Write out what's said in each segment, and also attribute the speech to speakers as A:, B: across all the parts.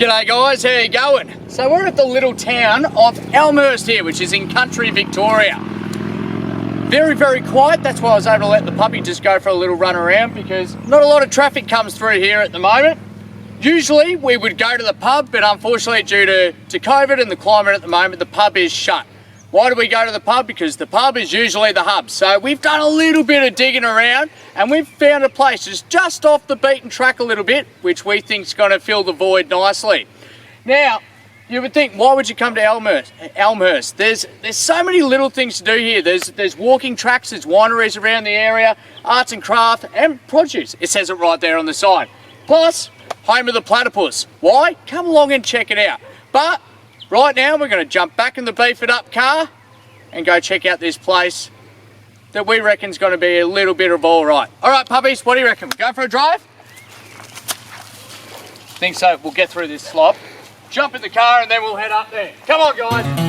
A: G'day guys, how you going? So we're at the little town of Elmhurst here, which is in country Victoria. Very, very quiet. That's why I was able to let the puppy just go for a little run around, because not a lot of traffic comes through here at the moment. Usually we would go to the pub, but unfortunately due to COVID and the climate at the moment, the pub is shut. Why do we go to the pub? Because the pub is usually the hub. So we've done a little bit of digging around and we've found a place that's just off the beaten track a little bit, which we think is going to fill the void nicely. Now, you would think, why would you come to Elmhurst? There's so many little things to do here. There's walking tracks, there's wineries around the area, arts and craft, and produce. It says it right there on the sign. Plus, home of the platypus. Why? Come along and check it out. But right now, we're going to jump back in the beefed up car and go check out this place that we reckon is going to be a little bit of all right. All right, puppies, what do you reckon? We go for a drive? Think so. We'll get through this slop, jump in the car, and then we'll head up there. Come on, guys.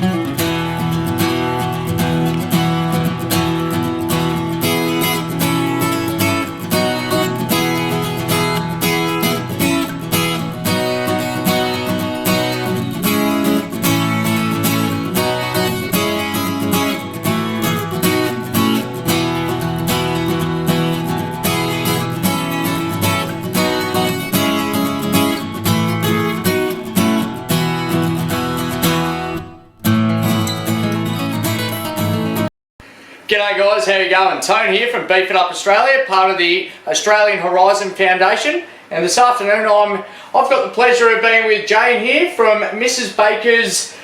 A: G'day guys, how you going? Tone here from Beef It Up Australia, part of the Australian Horizon Foundation. And this afternoon I've got the pleasure of being with Jane here from Mrs. Bakers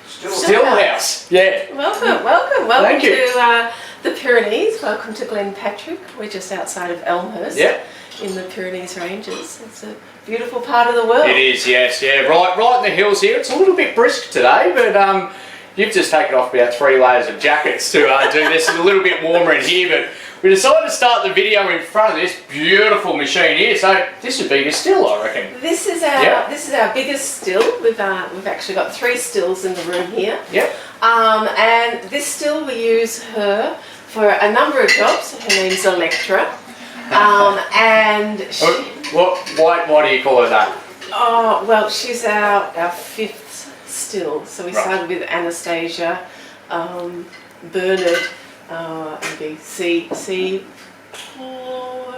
A: Stillhouse. Yeah.
B: Welcome to the Pyrenees. Welcome to Glenpatrick. We're just outside of Elmhurst.
A: Yep.
B: In the Pyrenees Ranges. It's a beautiful part of the world.
A: It is, yes, yeah. Right in the hills here. It's a little bit brisk today, but you've just taken off about 3 layers of jackets to do this. It's a little bit warmer in here, but we decided to start the video in front of this beautiful machine here. So this would be your still, I reckon.
B: This is our biggest still. We've actually got 3 stills in the room here.
A: Yep.
B: And this still, we use her for a number of jobs. Her name's Electra. And she,
A: why do you call her that?
B: Oh, well, she's our 5th still. So we started with Anastasia, Bernard, maybe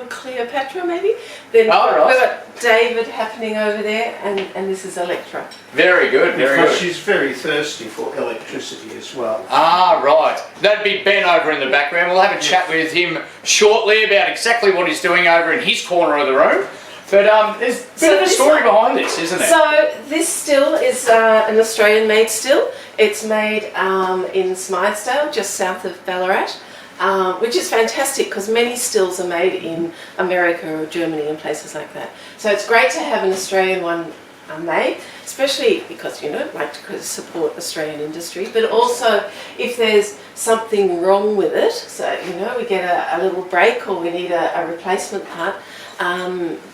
B: Cleopatra maybe. Then we've got David happening over there, and this is Electra.
A: Very good, very good.
C: She's very thirsty for electricity as well.
A: Ah, right. That'd be Ben over in the background. We'll have a chat with him shortly about exactly what he's doing over in his corner of the room. But there's a bit of a story behind this, isn't there?
B: So this still is an Australian-made still. It's made in Smythesdale, just south of Ballarat, which is fantastic because many stills are made in America or Germany and places like that. So it's great to have an Australian one made, especially because, you know, like to support Australian industry, but also if there's something wrong with it, so, you know, we get a little break or we need a replacement part,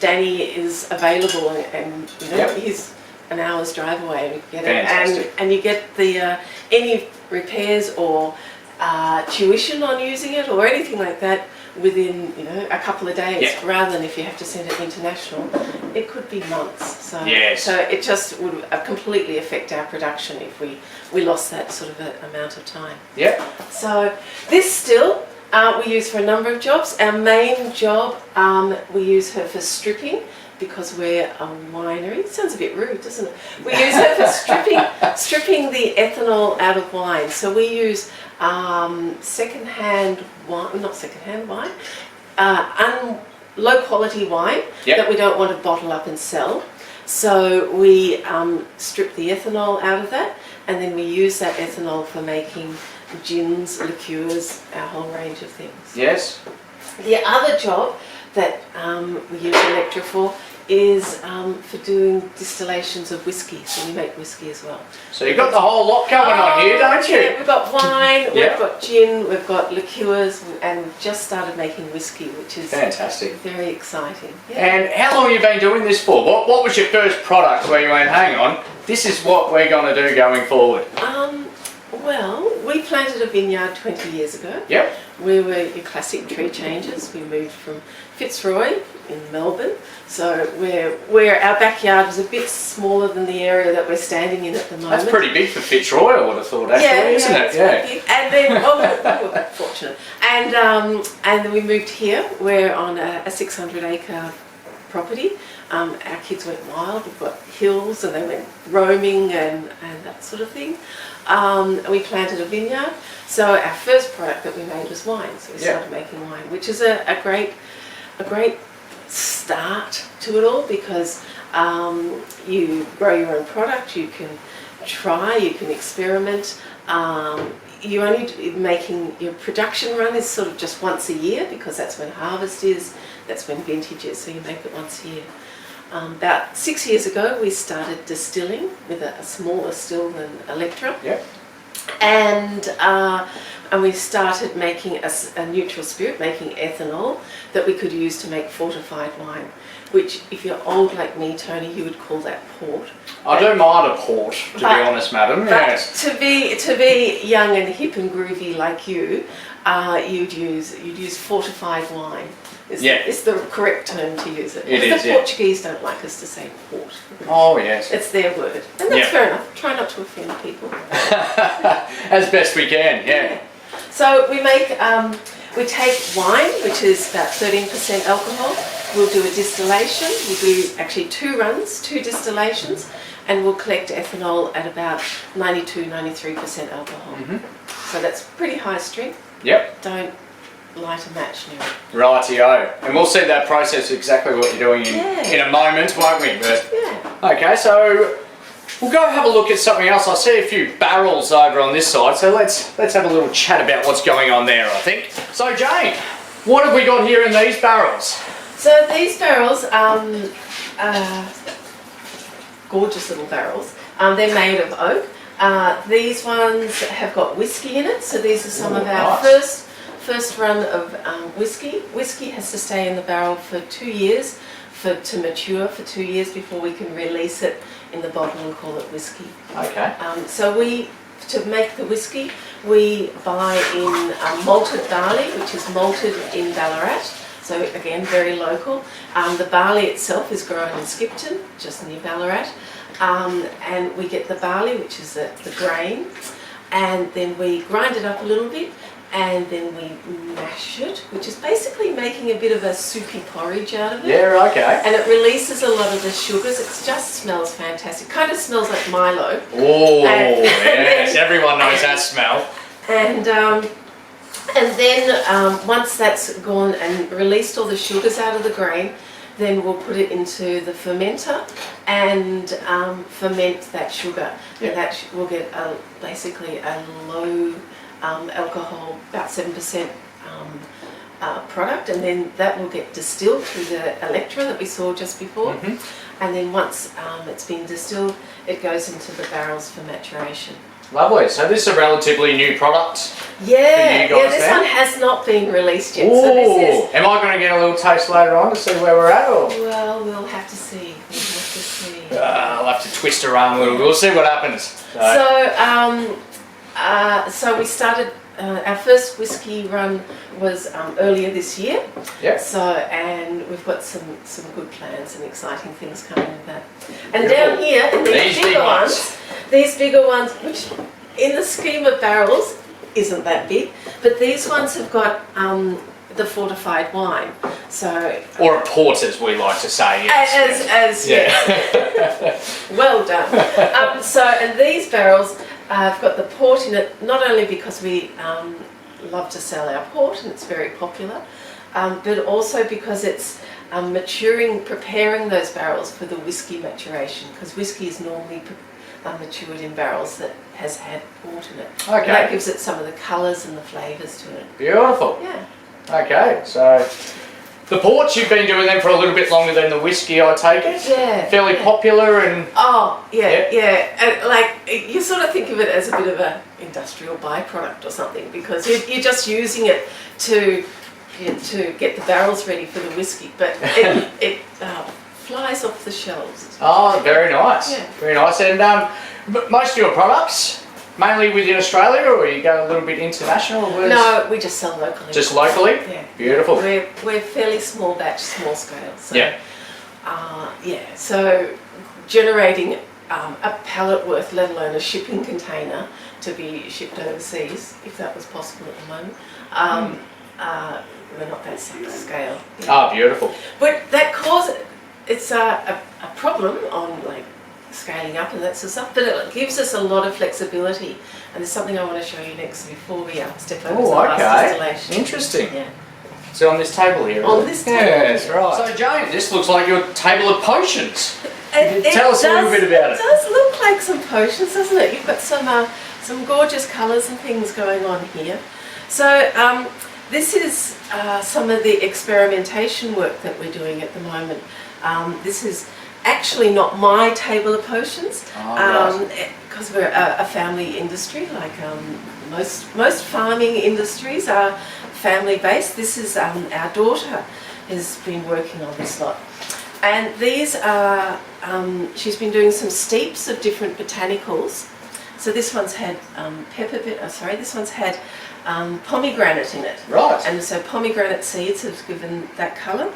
B: Danny is available, and you know, he's an hour's drive away. And you get and you get the any repairs or tuition on using it or anything like that within, you know, a couple of days, rather than if you have to send it international, it could be months. So so it just would completely affect our production if we lost that sort of amount of time. So this still we use for a number of jobs. Our main job, we use her for stripping because we're a winery. It sounds a bit rude, doesn't it? We use her for stripping the ethanol out of wine. So we use second-hand wine, not second-hand wine, low-quality wine that we don't want to bottle up and sell. So we strip the ethanol out of that, and then we use that ethanol for making gins, liqueurs, our whole range of things.
A: Yes.
B: The other job that we use Electra for is for doing distillations of whiskey. So we make whiskey as well.
A: So you've got the whole lot going on here, don't you?
B: Yeah, we've got wine, we've got gin, we've got liqueurs, and we've just started making whiskey, which is fantastic, very exciting.
A: And how long have you been doing this for? What was your first product where you went, hang on, this is what we're going to do going forward?
B: Well, we planted a vineyard 20 years ago.
A: Yep.
B: We were your classic tree changers. We moved from Fitzroy in Melbourne, so where our backyard was a bit smaller than the area that we're standing in at the moment.
A: That's pretty big for Fitzroy, I would have thought, actually, isn't it?
B: Yeah. Big. And then, we were fortunate. And then we moved here. We're on a 600-acre property. Our kids went wild. We've got hills, and they went roaming and that sort of thing. We planted a vineyard. So our first product that we made was wine. So we started making wine, which is a great start to it all, because you grow your own product, you can try, you can experiment. You only making your production run is sort of just once a year, because that's when harvest is, that's when vintage is. So you make it once a year. About 6 years ago, we started distilling with a smaller still than Electra.
A: Yep.
B: And we started making a neutral spirit, making ethanol that we could use to make fortified wine, which, if you're old like me, Tony, you would call that port.
A: I don't mind a port, to be honest, madam. Yes.
B: To be young and hip and groovy like you, you'd use fortified wine. It's the correct term to use it. The Portuguese don't like us to say port.
A: Oh, yes.
B: It's their word. And that's fair enough. Try not to offend people.
A: As best we can, yeah.
B: So we take wine, which is about 13% alcohol. We'll do a distillation. We'll do actually 2 runs, 2 distillations, and we'll collect ethanol at about 92-93% alcohol. So that's pretty high strength. Yep. Don't light a match now.
A: Rightio. And we'll see that process, exactly what you're doing in a moment, won't we? But, okay, so we'll go have a look at something else. I see a few barrels over on this side, so let's have a little chat about what's going on there, I think. So Jane, what have we got here in these barrels?
B: So these barrels, gorgeous little barrels. They're made of oak. These ones have got whiskey in it, so these are some of our first run of whiskey. Whiskey has to stay in the barrel for 2 years, to mature for 2 years before we can release it in the bottle and call it whiskey. Okay. So to make the whiskey, we buy in malted barley, which is malted in Ballarat. So again, very local. The barley itself is grown in Skipton, just near Ballarat. And we get the barley, which is the grain, and then we grind it up a little bit, and then we mash it, which is basically making a bit of a soupy porridge out of it.
A: Yeah, okay.
B: And it releases a lot of the sugars. It just smells fantastic. Kind of smells like Milo.
A: Oh, yes, everyone knows that smell.
B: And then once that's gone and released all the sugars out of the grain, then we'll put it into the fermenter and ferment that sugar. Yep. And that will get basically a low alcohol, about 7% product, and then that will get distilled through the Electra that we saw just before. And then once it's been distilled, it goes into the barrels for maturation.
A: Lovely. So this is a relatively new product.
B: Yeah, this one has not been released yet.
A: Ooh,
B: so this is.
A: Am I going to get a little taste later on to see where we're at? Or?
B: Well, we'll have to see.
A: I'll have to twist her arm a little. We'll see what happens.
B: So we started. Our first whiskey run was earlier this year.
A: Yeah.
B: So, and we've got some good plans and exciting things coming with that. And down here, in these bigger ones, which in the scheme of barrels isn't that big, but these ones have got the fortified wine. So,
A: or a port, as we like to say.
B: Yes. Well done. And these barrels. I've got the port in it, not only because we love to sell our port and it's very popular, but also because it's preparing those barrels for the whiskey maturation, because whiskey is normally matured in barrels that has had port in it. Okay. And that gives it some of the colours and the flavours to it.
A: Beautiful.
B: Yeah.
A: Okay, so the ports, you've been doing them for a little bit longer than the whiskey, I take it?
B: Yeah.
A: Fairly popular and...
B: Oh, yeah. And like, you sort of think of it as a bit of an industrial byproduct or something, because you're just using it to get the barrels ready for the whiskey, but it flies off the shelves.
A: Oh, very nice.
B: Yeah.
A: Very nice. And most of your products, Mainly within Australia, or you go a little bit international?
B: No, we just sell locally.
A: Just locally?
B: Yeah.
A: Beautiful.
B: We're fairly small batch, small scale. So,
A: Yeah.
B: So generating a pallet worth, let alone a shipping container to be shipped overseas, if that was possible at the moment. We're not that scale.
A: Ah, beautiful.
B: But that it's a problem on like scaling up and that sort of stuff, but it gives us a lot of flexibility, and there's something I want to show you next before we step over to the last distillation.
A: Interesting.
B: Yeah.
A: So on this table here.
B: On this table.
A: Yes, right. So Jane, this looks like your table of potions. Tell us a little bit about it.
B: It does look like some potions, doesn't it? You've got some gorgeous colours and things going on here. So this is some of the experimentation work that we're doing at the moment. This is actually not my table of potions, because we're a family industry, like most farming industries are family based. This is our daughter has been working on this lot, and these are she's been doing some steeps of different botanicals. So this one's had this one's had pomegranate in it,
A: right?
B: And so pomegranate seeds have given that colour.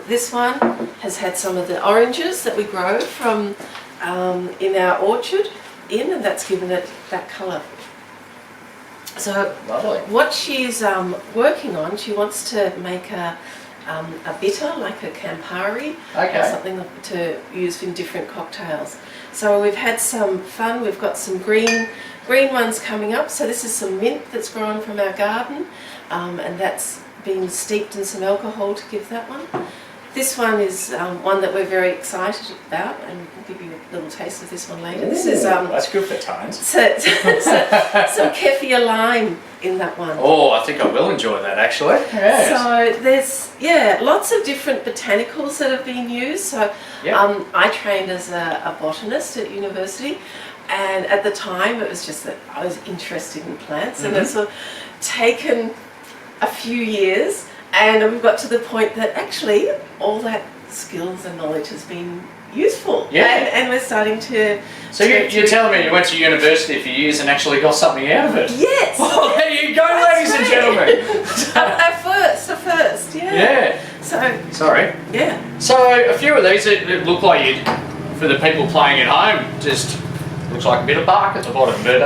B: This one has had some of the oranges that we grow from in our orchard and that's given it that colour. So
A: lovely.
B: What she's working on, she wants to make a bitter, like a Campari, or something to use in different cocktails. So we've had some fun. We've got some green ones coming up. So this is some mint that's grown from our garden, and that's been steeped in some alcohol to give that one. This one is one that we're very excited about, and we'll give you a little taste of this one later. This is
A: that's good for times.
B: Some Kefir Lime in that one.
A: Oh, I think I will enjoy that actually. Yes.
B: So there's lots of different botanicals that have been used. So I trained as a botanist at university, and at the time it was just that I was interested in plants, and it's sort of taken a few years, and we've got to the point that actually all that skills and knowledge has been useful. Yeah. And we're starting to...
A: So you're telling me you went to university for years and actually got something out of it?
B: Yes!
A: Well, there you go, ladies and gentlemen!
B: At first, yeah.
A: Yeah.
B: So...
A: Sorry.
B: Yeah.
A: So a few of these that look like you, for the people playing at home, just looks like a bit of bark at the bottom, but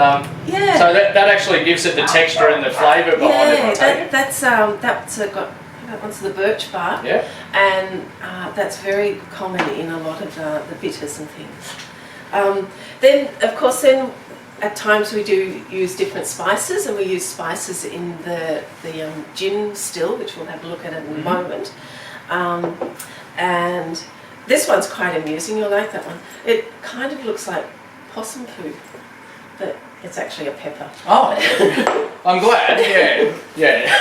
B: yeah.
A: So that actually gives it the texture and the flavour behind it.
B: Yeah, that's got that one's the birch bark.
A: Yeah.
B: And that's very common in a lot of the bitters and things. Then of course at times we do use different spices, and we use spices in the gin still, which we'll have a look at in a moment. And this one's quite amusing. You'll like that one. It kind of looks like possum poo, but it's actually a pepper.
A: Oh, I'm glad. Yeah.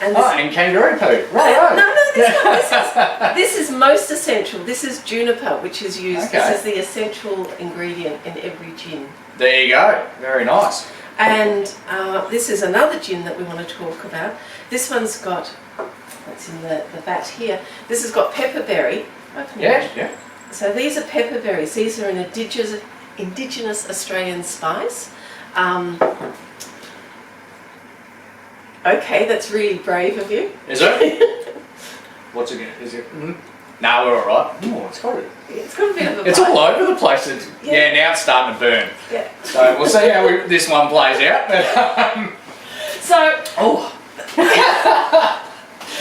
A: And kangaroo poo. Right.
B: No, this is most essential. This is juniper, which is used.
A: Okay.
B: This is the essential ingredient in every gin.
A: There you go. Very nice.
B: And this is another gin that we want to talk about. This one's got, that's in the vat here. This has got pepperberry.
A: Yeah.
B: So these are pepperberries. These are an indigenous Australian spice. Okay, that's really brave of you.
A: Is it? What's it going to... Is it... No, we're alright. Oh, it's got it.
B: It's got a bit of a bite.
A: It's all over the place. Now it's starting to burn.
B: Yeah.
A: So we'll see how this one plays out.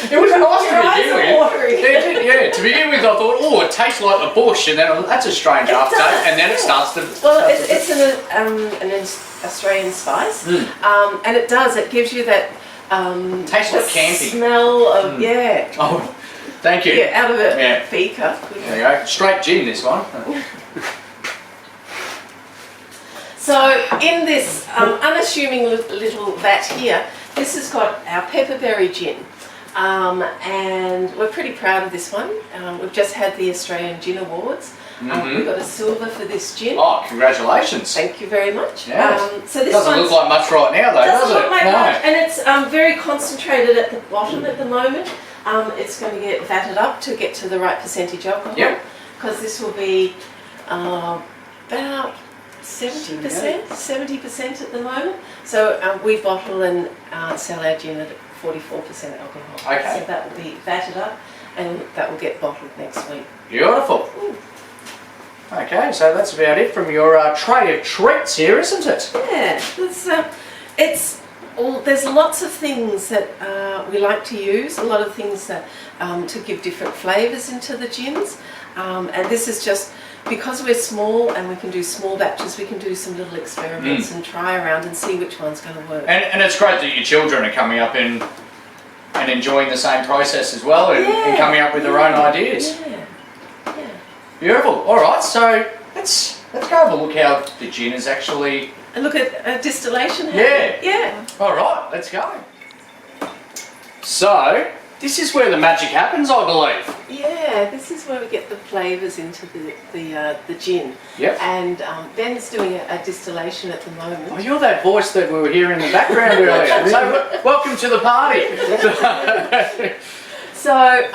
A: It was nice to begin with. Yeah, to begin with I thought, oh, it tastes like the bush, and then that's a strange aftertaste, and then it starts to...
B: Well, it's an Australian spice, and it does, it gives you that...
A: tastes like camping.
B: Smell of, yeah.
A: Oh, thank you.
B: Yeah, out of a beaker.
A: There you go, straight gin this one.
B: So in this unassuming little vat here, this has got our pepperberry gin. And we're pretty proud of this one. We've just had the Australian Gin Awards. We got a silver for this gin.
A: Oh, congratulations.
B: Thank you very much.
A: Yes.
B: So this
A: doesn't look like much right now though, does it?
B: Doesn't look like much, and it's very concentrated at the bottom at the moment. It's going to get vatted up to get to the right percentage alcohol.
A: Yep.
B: Because this will be about 70% at the moment. So we bottle and sell our gin at 44% alcohol.
A: Okay.
B: So that will be vatted up and that will get bottled next week.
A: Beautiful.
B: Ooh.
A: Okay, so that's about it from your tray of treats here, isn't it?
B: Yeah, there's lots of things that we like to use, a lot of things that to give different flavours into the gins. And this is just, because we're small and we can do small batches, we can do some little experiments and try around and see which one's going to work.
A: And it's great that your children are coming up and enjoying the same process as well and coming up with their own ideas.
B: Yeah.
A: Beautiful. All right, so let's go have a look how the gin is actually.
B: And look at distillation.
A: Yeah. All right, let's go. So this is where the magic happens, I believe.
B: Yeah, this is where we get the flavours into the gin.
A: Yep.
B: And Ben's doing a distillation at the moment.
A: Oh, you're that voice that we were hearing in the background earlier. So welcome to the party.
B: So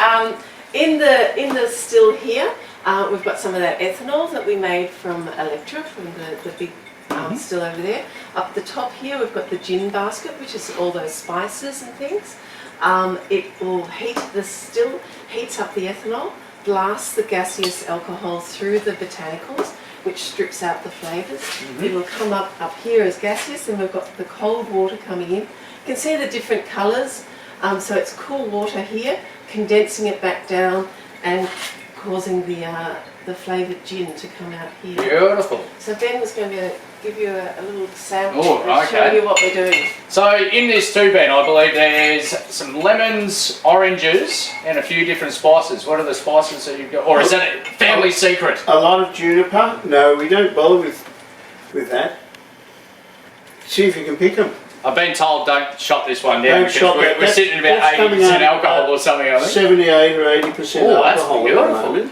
B: in the still here, we've got some of that ethanol that we made from Electra, from the big still over there. Up the top here we've got the gin basket, which is all those spices and things. It will heat the still, heats up the ethanol, blasts the gaseous alcohol through the botanicals, which strips out the flavours. It will come up here as gaseous, and we've got the cold water coming in. You can see the different colours. So it's cool water here, condensing it back down and causing the flavoured gin to come out here.
A: Beautiful.
B: So Ben was going to give you a little sample
A: and
B: show you what we're doing.
A: So in this too, Ben, I believe there's some lemons, oranges, and a few different spices. What are the spices that you've got? Or is that a family secret?
C: A lot of juniper. No, we don't bother with that. See if you can pick them.
A: I've been told don't shot this one down
C: Don't
A: because
C: shot that.
A: we're sitting at about 80% alcohol or something, I think.
C: 78 or 80%
A: Oh, that's
C: alcohol at the
A: beautiful.
C: moment.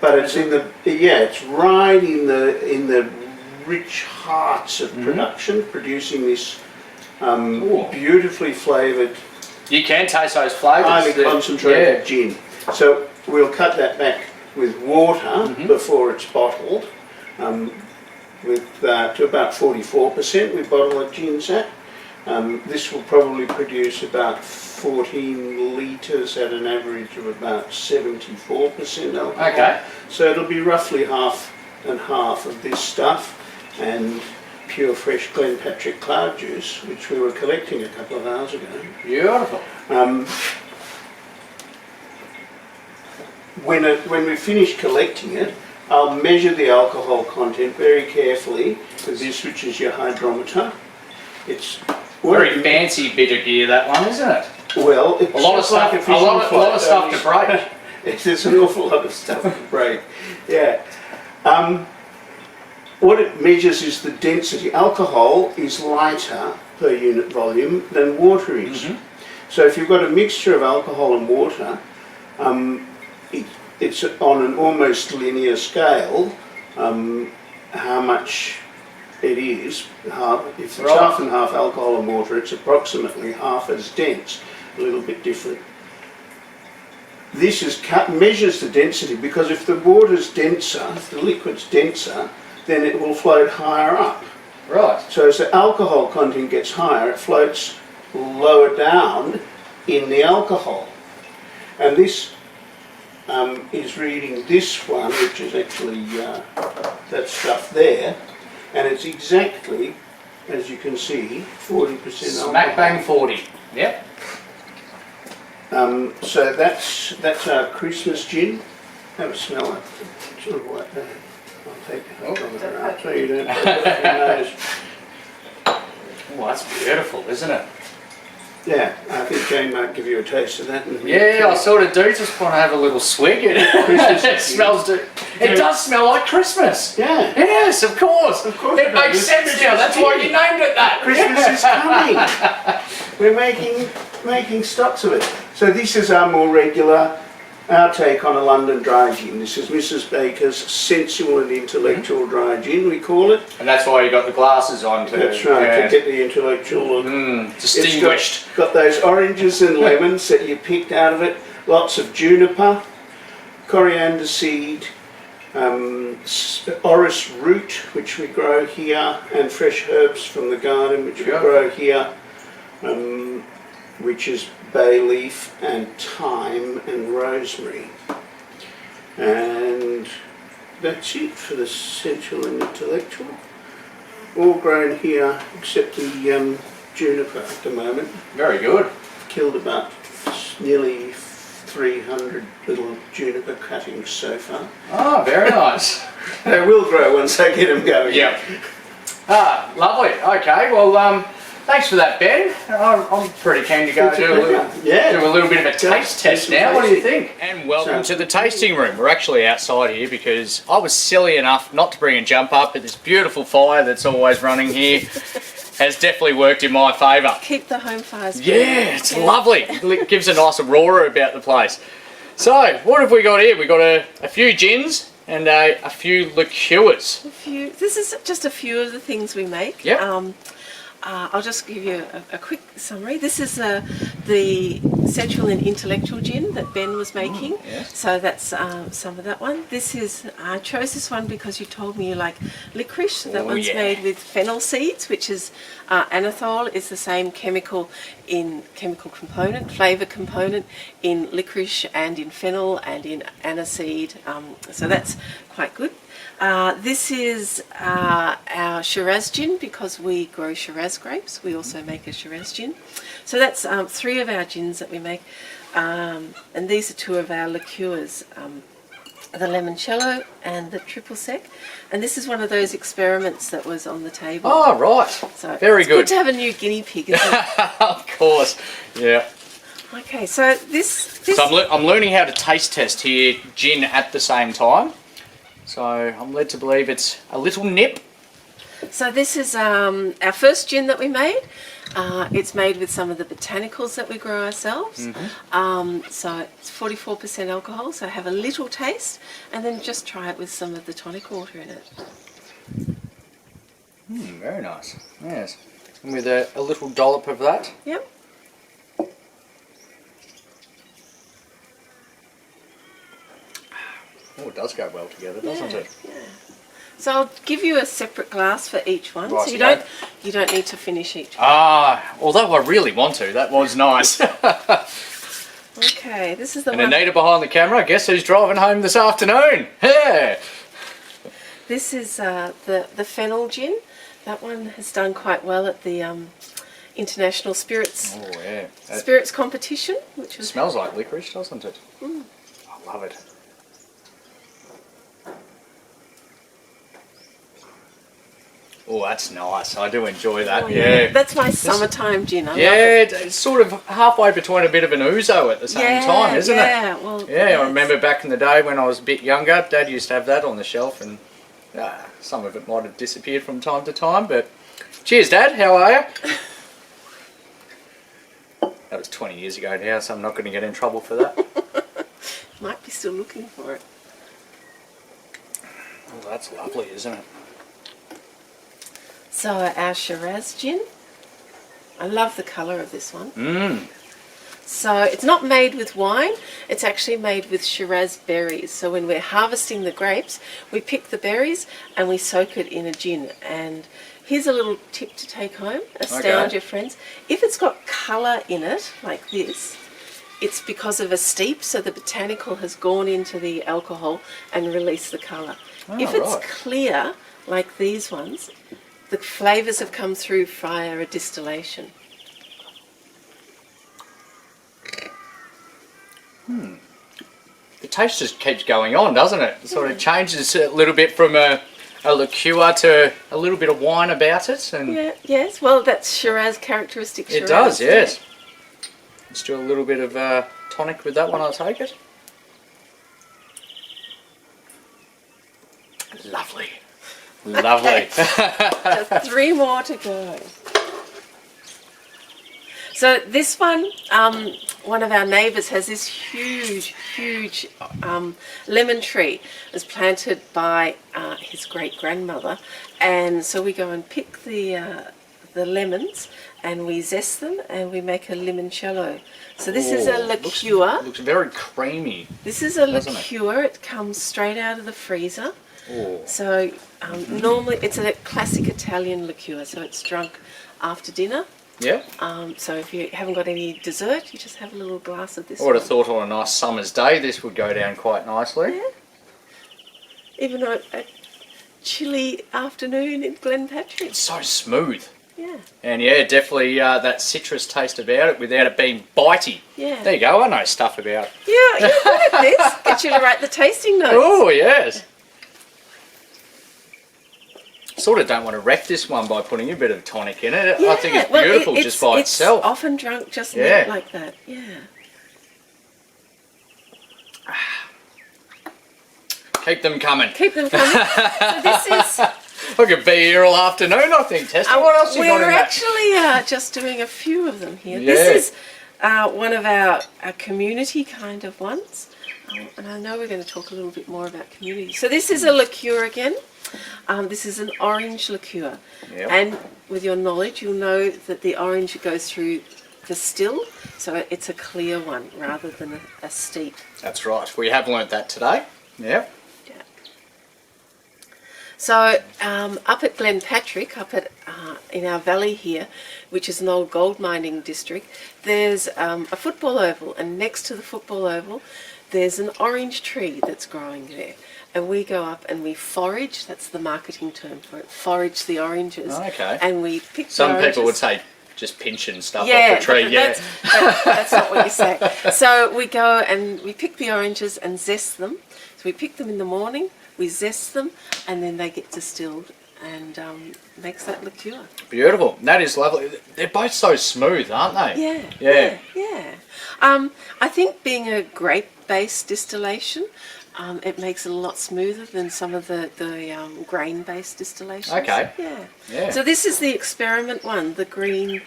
C: But it's it's right in the rich hearts of production, producing this beautifully flavoured,
A: You can taste those flavours.
C: highly concentrated gin. So we'll cut that back with water before it's bottled. To about 44% we bottle our gins at. This will probably produce about 14 litres at an average of about 74% alcohol.
A: Okay.
C: So it'll be roughly half and half of this stuff and pure fresh Glenpatrick cloud juice, which we were collecting a couple of hours ago.
A: Beautiful.
C: When we finish collecting it, I'll measure the alcohol content very carefully with this, which is your hydrometer. It's
A: Very fancy bit of gear, that one, isn't it?
C: well, it's
A: A lot of stuff.
C: like
A: A lot of stuff to break.
C: There's an awful lot of stuff to break. Yeah. What it measures is the density. Alcohol is lighter per unit volume than water is. So if you've got a mixture of alcohol and water, it's on an almost linear scale how much it is. If it's half and half alcohol and water, it's approximately half as dense, a little bit different. This measures the density, because if the water's denser, if the liquid's denser, then it will float higher up.
A: Right.
C: So as the alcohol content gets higher, it floats lower down in the alcohol. And this is reading this one, which is actually that stuff there, and it's exactly, as you can see, 40% alcohol.
A: Smack bang 40. Yep.
C: So that's our Christmas gin. Have a smell of it. Sort of like that. I'll take it out so you don't put it in your nose.
A: Oh, that's beautiful, isn't it?
C: Yeah, I think Jane might give you a taste of that.
A: Yeah, I sort of do just want to have a little swig. It smells. It does smell like Christmas.
C: Yeah.
A: Yes, of course.
C: Of course
A: It makes sense now. That's why you named it that.
C: Christmas is coming. We're making stocks of it. So this is our more regular, our take on a London dry gin. This is Mrs. Baker's Sensual and Intellectual Dry Gin, we call it.
A: And that's why you got the glasses on too.
C: That's right, to get the intellectual look.
A: Distinguished.
C: It's got those oranges and lemons that you picked out of it, lots of juniper, coriander seed, Orris root, which we grow here, and fresh herbs from the garden, which we grow here, which is bay leaf and thyme and rosemary. And that's it for the Sensual and Intellectual. All grown here except the juniper at the moment.
A: Very good.
C: Killed about nearly 300 little juniper cuttings so far.
A: Oh, very nice.
C: They will grow once I get them going.
A: Yep. Ah, lovely. Okay, well, thanks for that, Ben. I'm pretty keen to go do a little bit of a taste test now. What do you think? And welcome to the tasting room. We're actually outside here because I was silly enough not to bring a jump up, but this beautiful fire that's always running here has definitely worked in my favour.
B: Keep the home fires burning.
A: Yeah, it's lovely. It gives a nice aurora about the place. So, what have we got here? We've got a few gins and a few liqueurs.
B: This is just a few of the things we make.
A: Yep.
B: I'll just give you a quick summary. This is the Sensual and Intellectual gin that Ben was making.
A: Yes.
B: So that's some of that one. This is, I chose this one because you told me you like licorice. That one's made with fennel seeds, which is anethol is the same chemical component, flavour component in licorice and in fennel and in aniseed. So that's quite good. This is our Asheraz Gin because we grow Shiraz grapes. We also make a Shiraz Gin. So that's 3 of our gins that we make. And these are 2 of our liqueurs, the Limoncello and the Triple Sec. And this is one of those experiments that was on the table.
A: Oh, right.
B: So
A: very
B: it's
A: good.
B: Good to have a new guinea pig, isn't it?
A: Of course. Yeah.
B: Okay, so this...
A: So I'm learning how to taste test here gin at the same time. So I'm led to believe it's a little nip.
B: So this is our first gin that we made. It's made with some of the botanicals that we grow ourselves. So it's 44% alcohol, so have a little taste and then just try it with some of the tonic water in it.
A: Very nice. Yes. And with a little dollop of that.
B: Yep.
A: Oh, it does go well together, doesn't it?
B: Yeah. So I'll give you a separate glass for each one,
A: Right,
B: so you don't need to finish each one.
A: Although I really want to. That was nice.
B: Okay, this is the
A: and
B: one.
A: Anita behind the camera. Guess who's driving home this afternoon? Yeah.
B: This is the fennel gin. That one has done quite well at the International Spirits Spirits competition, which was.
A: Smells like licorice, doesn't it? I love it. Oh, that's nice. I do enjoy that.
B: Oh,
A: yeah.
B: That's my summertime gin. I love
A: it. It's sort of halfway between a bit of an ouzo at the same time, isn't it?
B: Well,
A: yeah, I remember back in the day when I was a bit younger, Dad used to have that on the shelf, and some of it might have disappeared from time to time, but cheers, Dad. How are you? That was 20 years ago now, so I'm not going to get in trouble for that.
B: Might be still looking for it.
A: Oh, that's lovely, isn't it?
B: So our Shiraz gin. I love the colour of this one. So it's not made with wine, it's actually made with Shiraz berries. So when we're harvesting the grapes, we pick the berries and we soak it in a gin. And here's a little tip to take home, astound your friends. If it's got colour in it, like this, it's because of a steep, so the botanical has gone into the alcohol and released the colour. If it's clear, like these ones, the flavours have come through via a distillation.
A: The taste just keeps going on, doesn't it? It sort of changes a little bit from a liqueur to a little bit of wine about it. And
B: yes, well that's Shiraz, characteristic Shiraz.
A: It does, yes. Let's do a little bit of tonic with that one, I'll take it. Lovely. Lovely.
B: Just 3 more to go. So this one, one of our neighbours has this huge lemon tree. It was planted by his great-grandmother, and so we go and pick the the lemons and we zest them and we make a limoncello. So this is a liqueur.
A: Looks very creamy.
B: This is a
A: doesn't
B: liqueur. It comes straight out of the freezer.
A: Oh.
B: So normally it's a classic Italian liqueur, so it's drunk after dinner.
A: Yeah.
B: So if you haven't got any dessert, you just have a little glass of this.
A: I would have thought on a nice summer's day this would go down quite nicely.
B: Yeah. Even on a chilly afternoon in Glenpatrick.
A: It's so smooth.
B: Yeah.
A: And yeah, definitely that citrus taste about it without it being bitey.
B: Yeah.
A: There you go, I know stuff about it.
B: Yeah, you're good at this. Get you to write the tasting notes.
A: Oh, yes. Sort of don't want to wreck this one by putting a bit of tonic in it. I think it's beautiful just by itself.
B: It's often drunk just neat like that. Yeah.
A: Keep them coming.
B: Keep them coming. So this is...
A: I could be here all afternoon, I think, Tessa. What else you got in
B: We're
A: that?
B: actually just doing a few of them here.
A: Yeah.
B: This is one of our community kind of ones. And I know we're going to talk a little bit more about community. So this is a liqueur again. This is an orange liqueur.
A: Yep.
B: And with your knowledge, you'll know that the orange goes through the still. So it's a clear one rather than a steep.
A: That's right. We have learnt that today. Yep.
B: So up at Glenpatrick, up at in our valley here, which is an old gold mining district, there's a football oval, and next to the football oval there's an orange tree that's growing there. And we go up and we forage, that's the marketing term for it, forage the oranges.
A: Okay.
B: And we pick the
A: Some
B: oranges.
A: people would say just pinching stuff off the tree. Yeah,
B: that's not what you say. So we go and we pick the oranges and zest them. So we pick them in the morning, we zest them, and then they get distilled and makes that liqueur.
A: Beautiful. That is lovely. They're both so smooth, aren't they?
B: Yeah. I think being a grape-based distillation, it makes it a lot smoother than some of the grain-based distillations.
A: Okay.
B: Yeah. So this is the experiment one, the green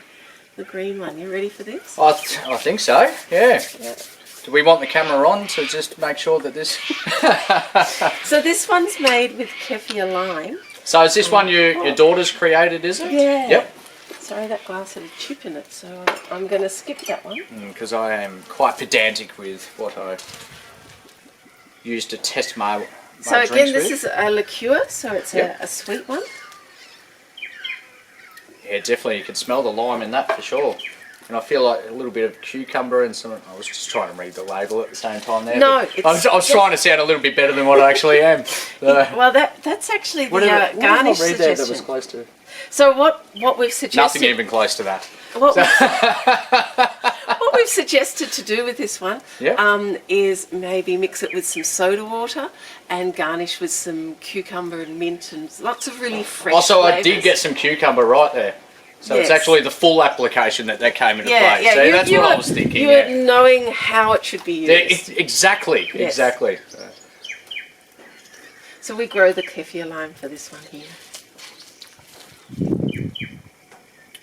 B: one. You ready for this?
A: I think so. Yeah. Do we want the camera on to just make sure that this...
B: So this one's made with Kefir Lime.
A: So is this one your daughter's created, is it?
B: Yeah.
A: Yep.
B: Sorry, that glass had a chip in it, so I'm going to skip that one.
A: Because I am quite pedantic with what I use to test my
B: So
A: drinks
B: again, this
A: with.
B: is a liqueur, so it's a sweet one.
A: Yeah, definitely. You can smell the lime in that for sure. And I feel like a little bit of cucumber and some... I was just trying to read the label at the same time there.
B: No,
A: I was trying to sound a little bit better than what I actually am. So,
B: Well, that's actually the
A: what did I
B: garnish
A: read there that was
B: suggestion.
A: close to...
B: So what we've suggested...
A: Nothing even close to that.
B: What we've suggested to do with this one is maybe mix it with some soda water and garnish with some cucumber and mint and lots of really fresh
A: Also, I
B: flavours.
A: did get some cucumber right there. So it's
B: Yes.
A: actually the full application that came into play.
B: Yeah,
A: So that's what I was thinking.
B: You were knowing how it should be used.
A: Exactly,
B: Yes.
A: exactly.
B: So we grow the Kefir Lime for this one here.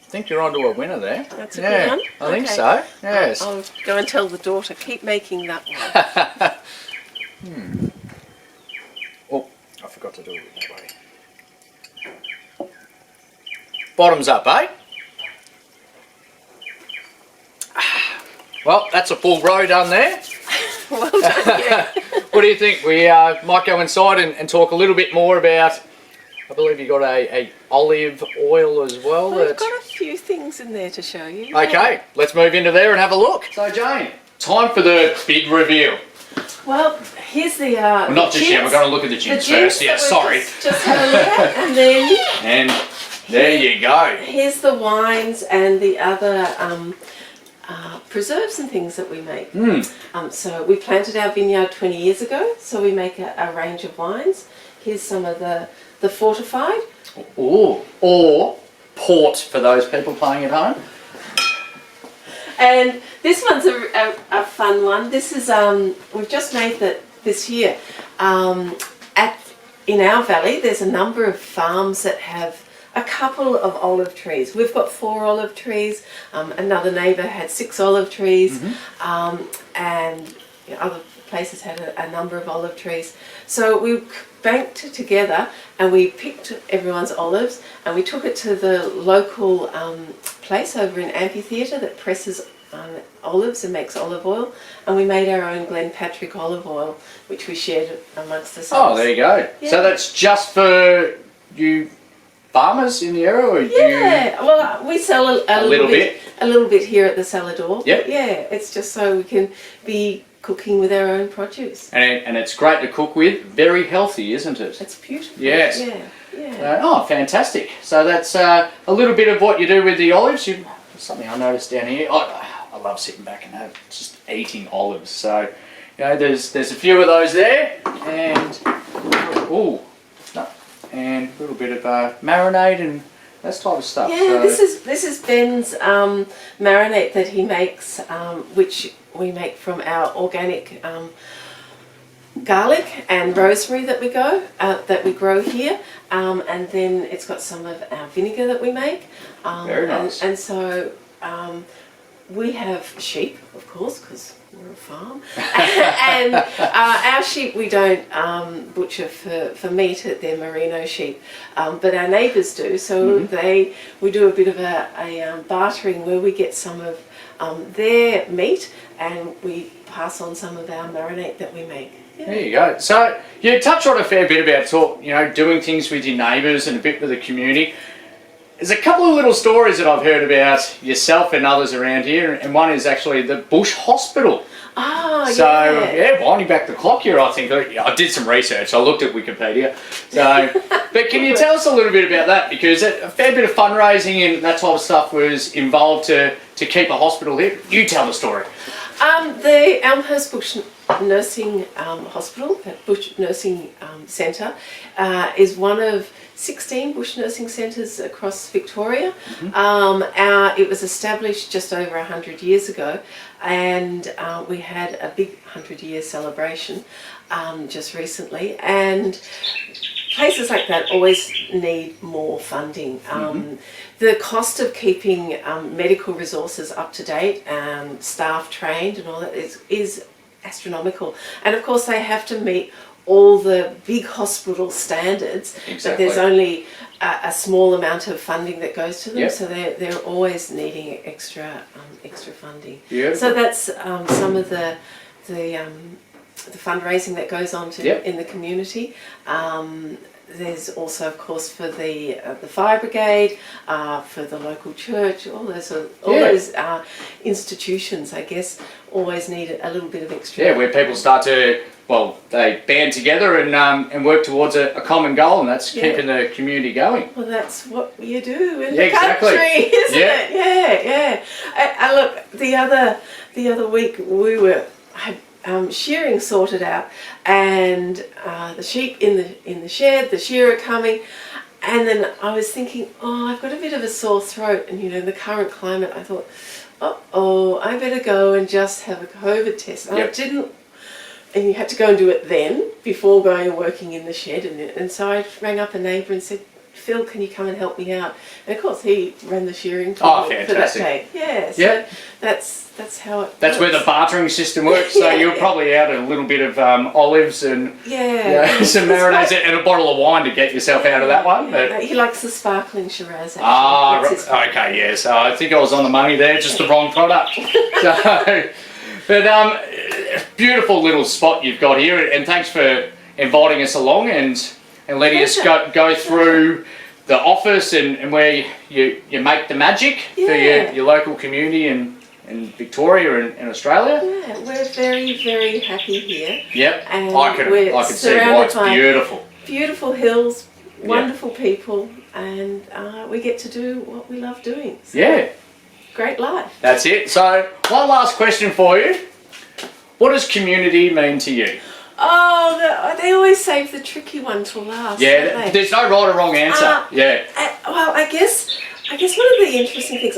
A: I think you're onto a winner there.
B: That's a good one?
A: I think
B: Okay.
A: so, yes.
B: I'll go and tell the daughter, keep making that one.
A: Oh, I forgot to do it that way. Bottoms up, eh? Well, that's a full row done there.
B: Well done, yeah.
A: What do you think? We might go inside and talk a little bit more about, I believe you got a olive oil as well.
B: We've got a few things in there to show you.
A: Okay, let's move into there and have a look. So Jane, time for the big reveal.
B: Well, here's the...
A: Well, not just yet, we're going to look at the gins first. Yeah, sorry.
B: Just had a look at, and then...
A: And there you go.
B: Here's the wines and the other preserves and things that we make. So we planted our vineyard 20 years ago, so we make a range of wines. Here's some of the fortified.
A: Ooh, or port for those people playing at home.
B: And this one's a fun one. This is, we've just made this year. In our valley, there's a number of farms that have a couple of olive trees. We've got 4 olive trees. Another neighbour had 6 olive trees. And other places had a number of olive trees. So we banked together and we picked everyone's olives and we took it to the local place over in Amphitheatre that presses olives and makes olive oil, and we made our own Glenpatrick olive oil, which we shared amongst ourselves.
A: Oh, there you go.
B: Yeah.
A: So that's just for you farmers in the area, or
B: Well, we sell a little bit here at the cellar door.
A: Yep.
B: Yeah, it's just so we can be cooking with our own produce.
A: And it's great to cook with. Very healthy, isn't it?
B: It's beautiful.
A: Yes.
B: Yeah.
A: Oh, fantastic. So that's a little bit of what you do with the olives. Something I noticed down here. I love sitting back and just eating olives. So, there's a few of those there, and and a little bit of marinade and that type of stuff.
B: Yeah,
A: so.
B: this is Ben's marinade that he makes, which we make from our organic garlic and rosemary that we grow here, and then it's got some of our vinegar that we make.
A: Very nice.
B: And so we have sheep, of course, because we're a farm, and our sheep we don't butcher for meat. They're merino sheep, but our neighbours do. So we do a bit of a bartering where we get some of their meat and we pass on some of our marinade that we make. Yeah.
A: There you go. So you touched on a fair bit about doing things with your neighbours and a bit with the community. There's a couple of little stories that I've heard about yourself and others around here, and one is actually the Bush Hospital. Winding back the clock here, I think I did some research. I looked at Wikipedia. So, but can you tell us a little bit about that? Because a fair bit of fundraising and that type of stuff was involved to keep a hospital here. You tell the story.
B: The Elmhurst Bush Nursing Hospital, Bush Nursing Centre, is one of 16 bush nursing centres across Victoria. It was established just over 100 years ago, and we had a big 100-year celebration just recently, and places like that always need more funding. The cost of keeping medical resources up to date, staff trained and all that is astronomical, and of course they have to meet all the big hospital standards.
A: Exactly.
B: But there's only a small amount of funding that goes to them,
A: Yep.
B: so they're always needing extra funding.
A: Beautiful.
B: So that's some of the fundraising that goes on in the community. There's also, of course, for the fire brigade, for the local church, all those institutions, I guess, always need a little bit of extra.
A: Yeah, where people start to, they band together and work towards a common goal, and that's keeping the community going.
B: Well, that's what you do in the country, isn't it? Yeah. Look, the other week we had shearing sorted out, and the sheep in the shed, the shearer coming, and then I was thinking, I've got a bit of a sore throat, and in the current climate, I thought, I better go and just have a COVID test. And I didn't. And you had to go and do it then, before going and working in the shed. And so I rang up a neighbour and said, Phil, can you come and help me out? And of course he ran the shearing for that day. Yeah, so that's how it
A: That's
B: works.
A: where the bartering system works. So you're probably out a little bit of olives and some marinades and a bottle of wine to get yourself out of that one. But
B: he likes the sparkling Shiraz, actually.
A: Okay, yeah. So I think I was on the money there, just the wrong product. Beautiful little spot you've got here, and thanks for inviting us along and letting us go through the office and where you make the magic for your local community in Victoria and Australia.
B: Yeah, we're very, very happy here.
A: Yep,
B: and
A: I could see why it's beautiful.
B: Beautiful hills, wonderful people, and we get to do what we love doing. So great life.
A: That's it. So one last question for you. What does community mean to you?
B: They always save the tricky one till last.
A: Yeah, there's no right or wrong answer.
B: I guess one of the interesting things,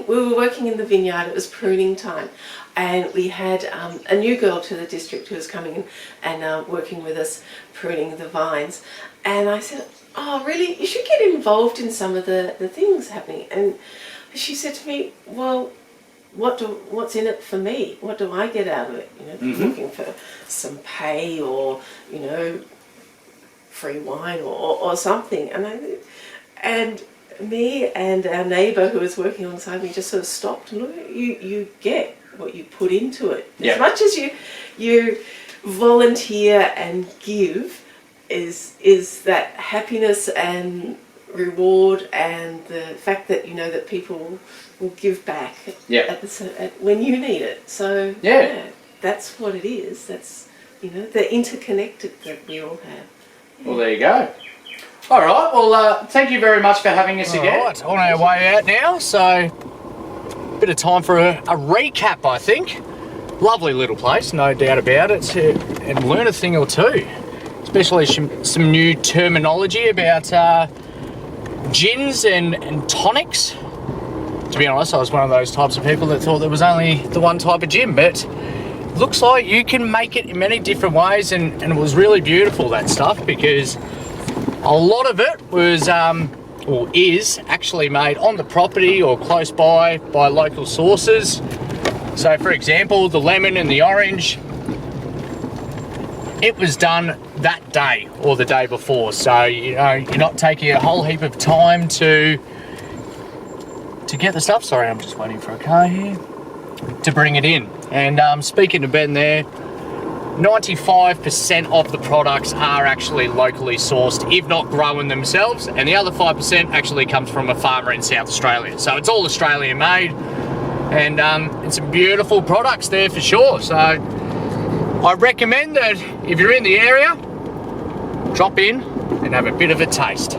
B: we were working in the vineyard, it was pruning time, and we had a new girl to the district who was coming in and working with us pruning the vines, and I said, really, you should get involved in some of the things happening. And she said to me, well, what's in it for me? What do I get out of it? You know, looking for some pay or, you know, free wine or something. And me and our neighbour who was working alongside me just sort of stopped and looked. You get what you put into it. As much as you volunteer and give, is that happiness and reward, and the fact that you know that people will give back when you need it. So that's what it is. That's, you know, the interconnected that we all have.
A: Well, there you go. All right, well, thank you very much for having us again. All right, on our way out now, so a bit of time for a recap, I think. Lovely little place, no doubt about it, and learn a thing or two, especially some new terminology about gins and tonics. To be honest, I was one of those types of people that thought there was only the one type of gin, but looks like you can make it in many different ways, and it was really beautiful, that stuff, because a lot of it was, or is, actually made on the property or close by local sources. So for example, the lemon and the orange, it was done that day or the day before. So, you know, you're not taking a whole heap of time to get the stuff. Sorry, I'm just waiting for a car here to bring it in. And speaking to Ben there, 95% of the products are actually locally sourced, if not grown themselves, and the other 5% actually comes from a farmer in South Australia. So it's all Australian made, and it's some beautiful products there for sure. So I recommend that if you're in the area, drop in and have a bit of a taste.